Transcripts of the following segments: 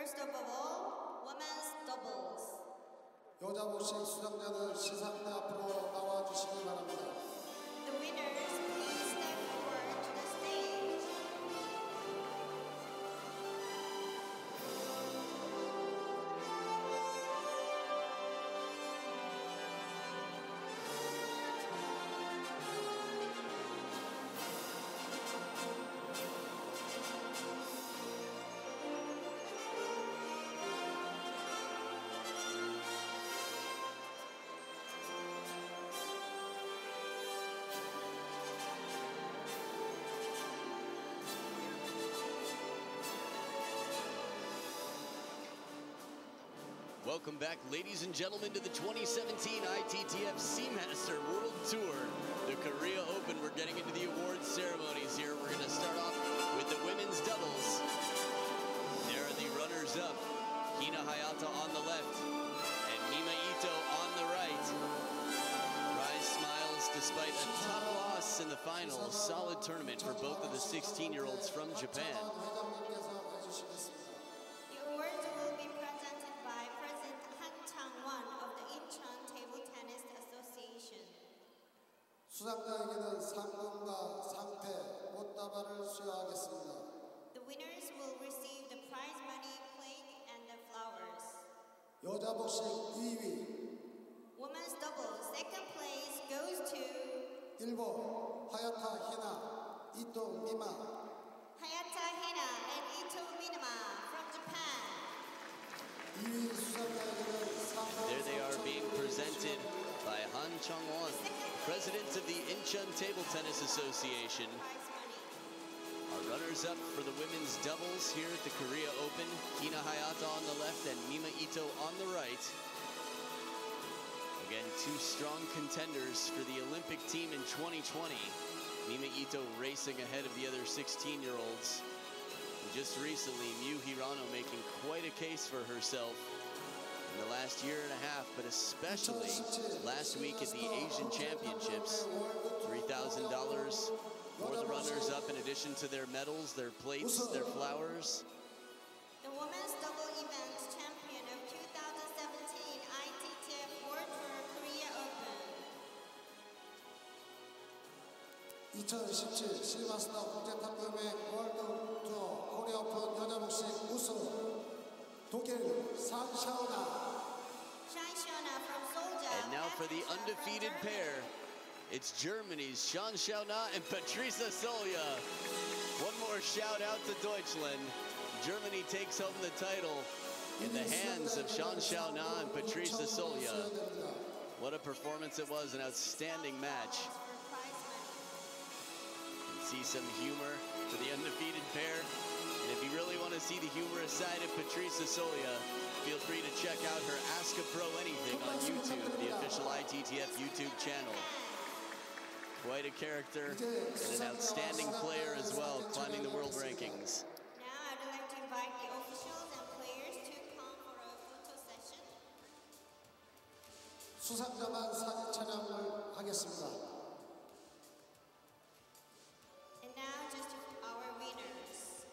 First of all, women's doubles. 여자 복식 수상자는 시상대 앞으로 나와주시기 바랍니다. The winners, please step forward to the stage. Welcome back, ladies and gentlemen, to the 2017 ITTF Seamaster World Tour, the Korea Open. We're getting into the awards ceremonies here. We're going to start off with the women's doubles. There are the runners-up, Hina Hayata on the left and Mima Ito on the right. Rise smiles despite a tough loss in the final. Solid tournament for both of the 16-year-olds from Japan. Of the Incheon Table Tennis Association. 수상자에게는 상금과 상패, 꽃다발을 수여하겠습니다. The winners will receive the prize money, plate, and the flowers. 여자 복식 2위. Women's doubles second place goes to 일본 하야타 히나, 이토 미마. Hayata Hina and Ito Minama from Japan. There they are being presented by Han Chong-won, president of the Incheon Table Tennis Association. Our runners-up for the women's doubles here at the Korea Open, Hina Hayata on the left and Mima Ito on the right. Again, two strong contenders for the Olympic team in 2020. Mima Ito racing ahead of the other 16-year-olds. Just recently, Miu Hirano making quite a case for herself in the last year and a half, but especially last week at the Asian Championships. $3,000 for the runners-up in addition to their medals, their plates, their flowers. The women's double events champion of 2017 ITTF World Tour Korea Open. 2017 시마스터 국제탁구연맹 월드 투어 코리아 오픈 여자 복식 우승 독일 산샤오나. And now for the undefeated pair, it's Germany's Shan Xiaona and Patrice Solja. One more shout out to Deutschland. Germany takes home the title in the hands of Shan Xiaona and Patrice Solja. What a performance it was, an outstanding match. See some humor for the undefeated pair. And if you really want to see the humorous side of Patrice Solja, feel free to check out her Ask a Pro Anything on YouTube, the official ITTF YouTube channel. Quite a character and an outstanding player as well, climbing the world rankings. Now I'd like to invite the officials and players to come for a photo session. 수상자만 사진 촬영을 하겠습니다. And now just our winners.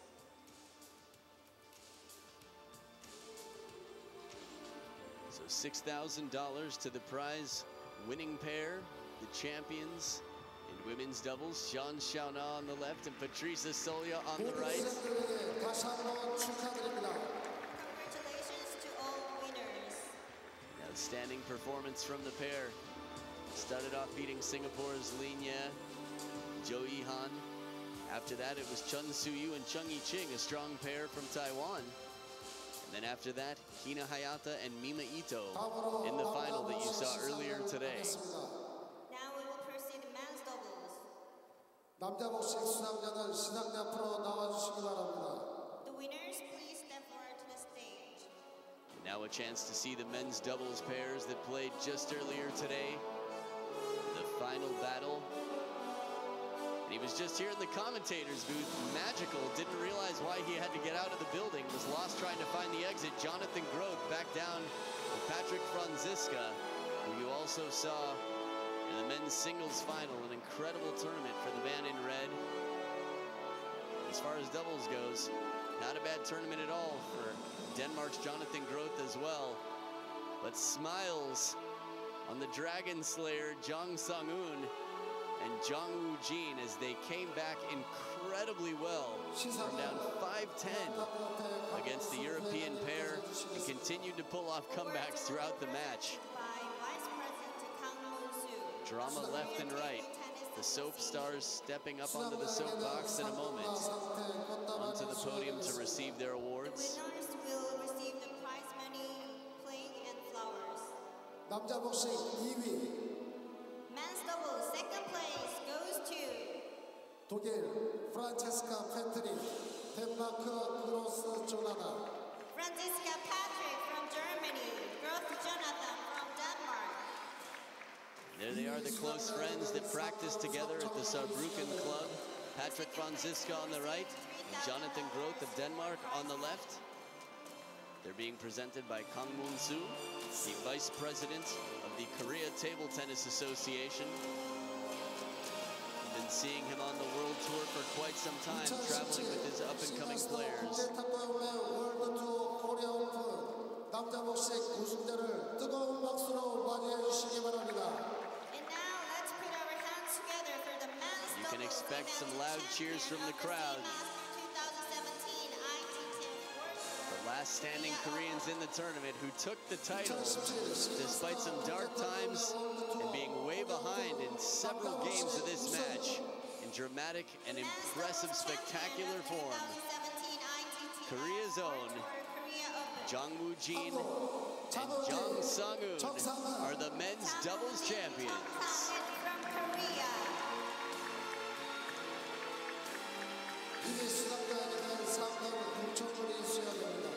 So $6,000 to the prize winning pair, the champions in women's doubles, Shan Xiaona on the left and Patrice Solja on the right. Congratulations to all winners. An outstanding performance from the pair. Started off beating Singapore's Lin Ye, Zhou Yihan. After that, it was Chun Su-yu and Chung Yi-ching, a strong pair from Taiwan. And then after that, Hina Hayata and Mima Ito in the final that you saw earlier today. Now we will proceed to men's doubles. 남자 복식 수상자는 시상대 앞으로 나와주시기 바랍니다. The winners, please step forward to the stage. And now a chance to see the men's doubles pairs that played just earlier today. The final battle. And he was just here in the commentator's booth, magical, didn't realize why he had to get out of the building, was lost trying to find the exit. Jonathan Groth back down with Patrick Franziska, who you also saw in the men's singles final, an incredible tournament for the man in red. As far as doubles goes, not a bad tournament at all for Denmark. Denmark's Jonathan Groth as well. But smiles on the Dragon Slayer Jang Sang-un and Jang Woo-jin as they came back incredibly well from down 5-10 against the European pair and continued to pull off comebacks throughout the match. Drama left and right. The soap stars stepping up onto the soapbox in a moment. Onto the podium to receive their awards. Winners will receive the prize money, plate, and flowers. 남자 복싱 2위 Men's double second place goes to 독일 프란체스카 페트리 덴마크 크로스 조나단 Franziska Patrick from Germany, Groth Jonathan from Denmark. There they are, the close friends that practice together at the Saarbrücken club. Patrick Franziska on the right, and Jonathan Groth of Denmark on the left. They're being presented by Kang Moon-soo, the vice president of the Korea Table Tennis Association. We've been seeing him on the world tour for quite some time, traveling with his up-and-coming players. 남자 복싱 우승자를 뜨거운 박수로 맞이해 주시기 바랍니다. And now let's put our hands together for the men's You can expect some loud cheers from the crowd. 2017 ITTF World Tour. The last standing Koreans in the tournament who took the title despite some dark times and being way behind in several games of this match in dramatic and impressive, spectacular form. Korea's own Jang Woo-jin and Jang Sang-un are the men's doubles champions. From Korea. 이게 수상자에게는 상금 6,000원이 수여됩니다.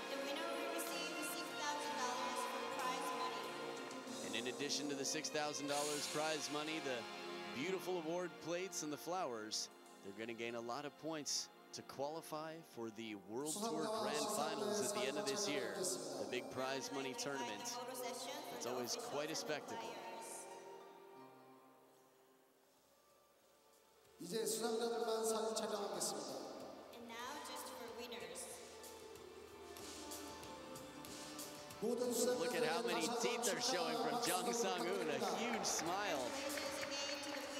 The winner will receive $6,000 for prize money. And in addition to the $6,000 prize money, the beautiful award plates and the flowers, they're going to gain a lot of points to qualify for the World Tour Grand Finals at the end of this year, the big prize money tournament. It's always quite a spectacle. 이제 수상자들만 사진 촬영하겠습니다. And now just for winners. 모든 수상자들에게 Look at how many teeth are showing from Jang Sang-un, a huge smile.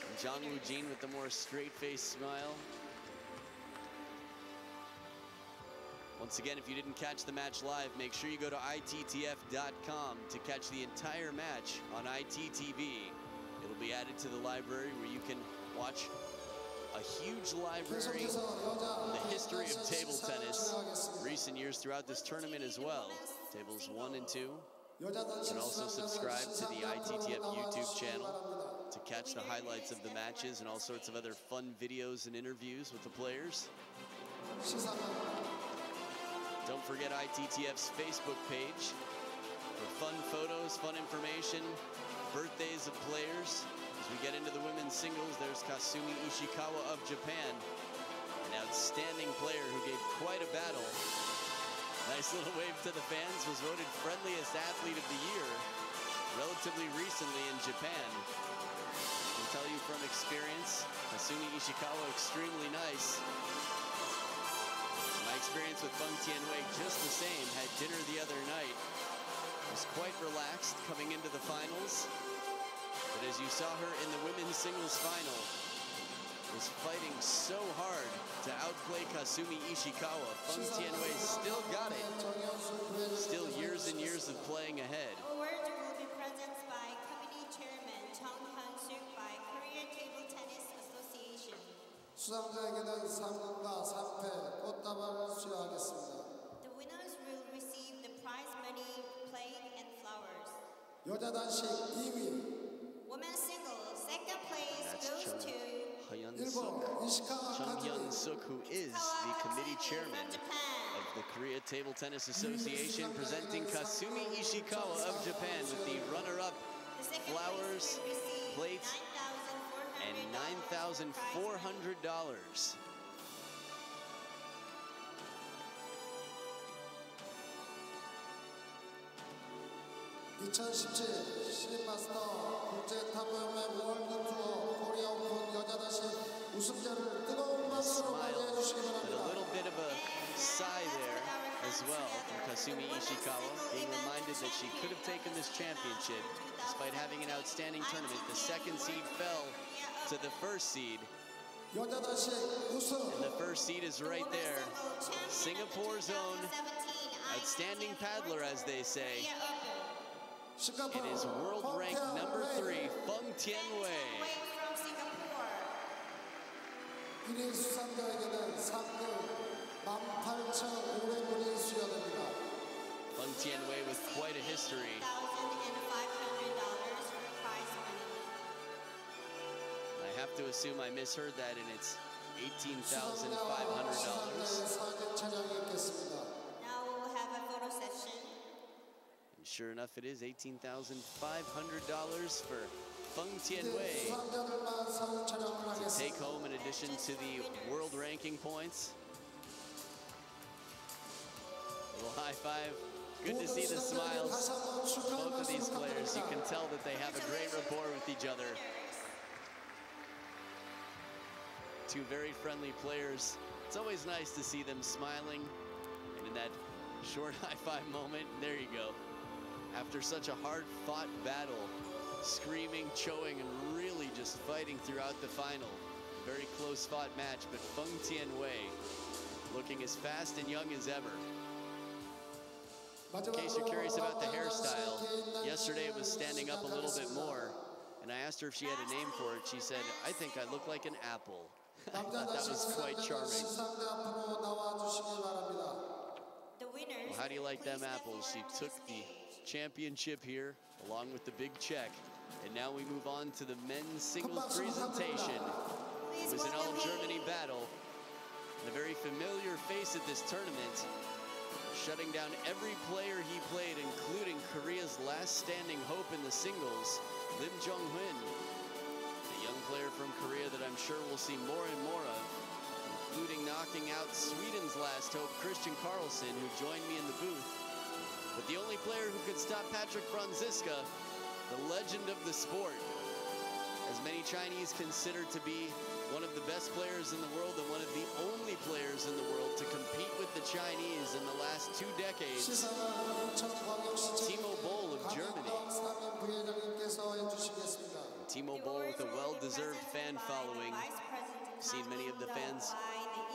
And Jang Woo-jin with the more straight-faced smile. Once again, if you didn't catch the match live, make sure you go to ITTF.com to catch the entire match on ITTV. It'll be added to the library where you can watch a huge library on the history of table tennis, recent years throughout this tournament as well. Tables 1 and 2. You can also subscribe to the ITTF YouTube channel to catch the highlights of the matches and all sorts of other fun videos and interviews with the players. Don't forget ITTF's Facebook page for fun photos, fun information, birthdays of players. As we get into the women's singles, there's Kasumi Ishikawa of Japan, an outstanding player who gave quite a battle. Nice little wave to the fans, was voted friendliest athlete of the year relatively recently in Japan. I can tell you from experience, Kasumi Ishikawa extremely nice. My experience with Bung Tianwei just the same. Had dinner the other night. Was quite relaxed coming into the finals. But as you saw her in the women's singles final, was fighting so hard to outplay Kasumi Ishikawa. Bung Tianwei still got it. Still years and years of playing ahead. Award will be presented by Committee Chairman Chung Han-suk by Korea Table Tennis Association. 수상자에게는 상금과 상패, 꽃다발을 수여하겠습니다. The winners will receive the prize money, plate, and flowers. 여자 단식 2위 Women's singles, second place That's goes Chung to 일본 이시카와 Chung 카즈미 Hyun-suk, who is the committee chairman of the Korea Table Tennis Association, presenting Kasumi Ishikawa of Japan with the runner-up the second flowers, place will receive plates, and $9,400. 2017 신마스터 국제타구연맹 월드투어 코리아 오픈 여자 단식 우승자를 뜨거운 박수로 맞이해 Smile 주시기 and a 바랍니다. little bit of a sigh there as well from Kasumi Ishikawa, being reminded that she could have taken this championship despite having an outstanding tournament. The second seed fell to the first seed. And the first seed is right there. Singapore's own outstanding paddler, as they say. It is world rank number 3, Feng Tianwei. Feng Tianwei with quite a history. I have to assume I misheard that, and it's $18,500. Now we'll have a photo session. And sure enough, it is $18,500 for Feng Tianwei to take home in addition to the world ranking points. A little high five. Good to see the smiles. Both of these players, you can tell that they have a great rapport with each other. Two very friendly players. It's always nice to see them smiling. And in that short high five moment, there you go. After such a hard-fought battle, screaming, choing, and really just fighting throughout the final. Very close-fought match, but Feng Tianwei looking as fast and young as ever. In case you're curious about the hairstyle, yesterday it was standing up a little bit more, and I asked her if she had a name for it. She said, "I think I look like an apple." I thought that was quite charming. Well, how do you like them apples? She took the championship here, along with the big check. And now we move on to the men's singles presentation. It was an all-Germany battle. And a very familiar face at this tournament, shutting down every player he played, including Korea's last standing hope in the singles, Lim Jong-hoon. A young player from Korea that I'm sure we'll see more and more of, including knocking out Sweden's last hope, Christian Carlsen, who joined me in the booth. But the only player who could stop Patrick Franziska, the legend of the sport, as many Chinese consider to be one of the best players in the world and one of the only players in the world to compete with the Chinese in the last 2 decades, Timo Boll of Germany. And Timo Boll with a well-deserved fan following. Seen many of the fans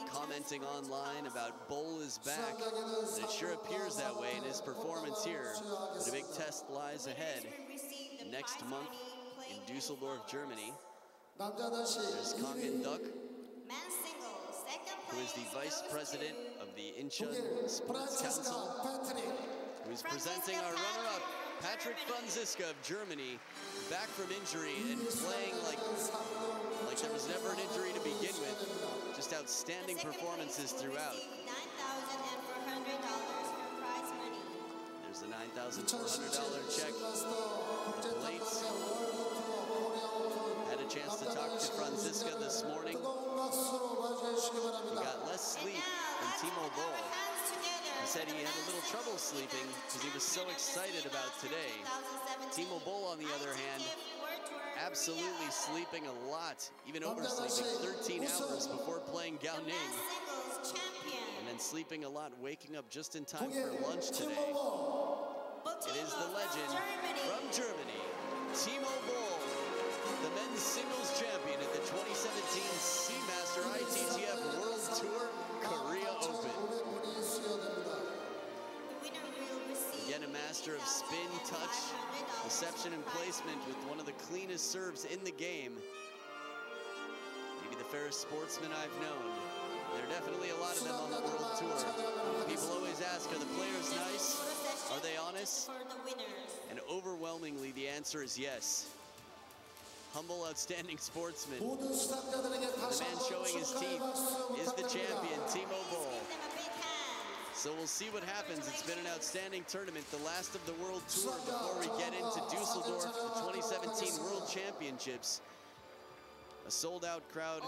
commenting online about Boll is back, and it sure appears that way in his performance here. But a big test lies ahead next month in Dusseldorf, Germany. There's Kang In-duk, who is the vice president of the Incheon Sports Council, who is presenting our runner-up, Patrick Franziska of Germany, back from injury and playing like there was never an injury to begin with. Just outstanding performances throughout. There's the $9,400 check. The plates. Had a chance to talk to Franziska this morning. He got less sleep than Timo Boll. He said he had a little trouble sleeping because he was so excited about today. Timo Boll, on the other hand, absolutely sleeping a lot, even oversleeping 13 hours before playing Gao Ning. And then sleeping a lot, waking up just in time for lunch today. It is the legend from Germany, Timo Boll, the men's singles champion at the 2017 Seamaster ITTF World Tour Korea Open. Again, a master of spin, touch, reception, and placement with one of the cleanest serves in the game. Maybe the fairest sportsman I've known. There are definitely a lot of them on the World Tour. People always ask, are the players nice? Are they honest? And overwhelmingly, the answer is yes. Humble, outstanding sportsman. The man showing his teeth is the champion, Timo Boll. So we'll see what happens. It's been an outstanding tournament, the last of the World Tour before we get into Dusseldorf, the 2017 World Championships. A sold-out crowd.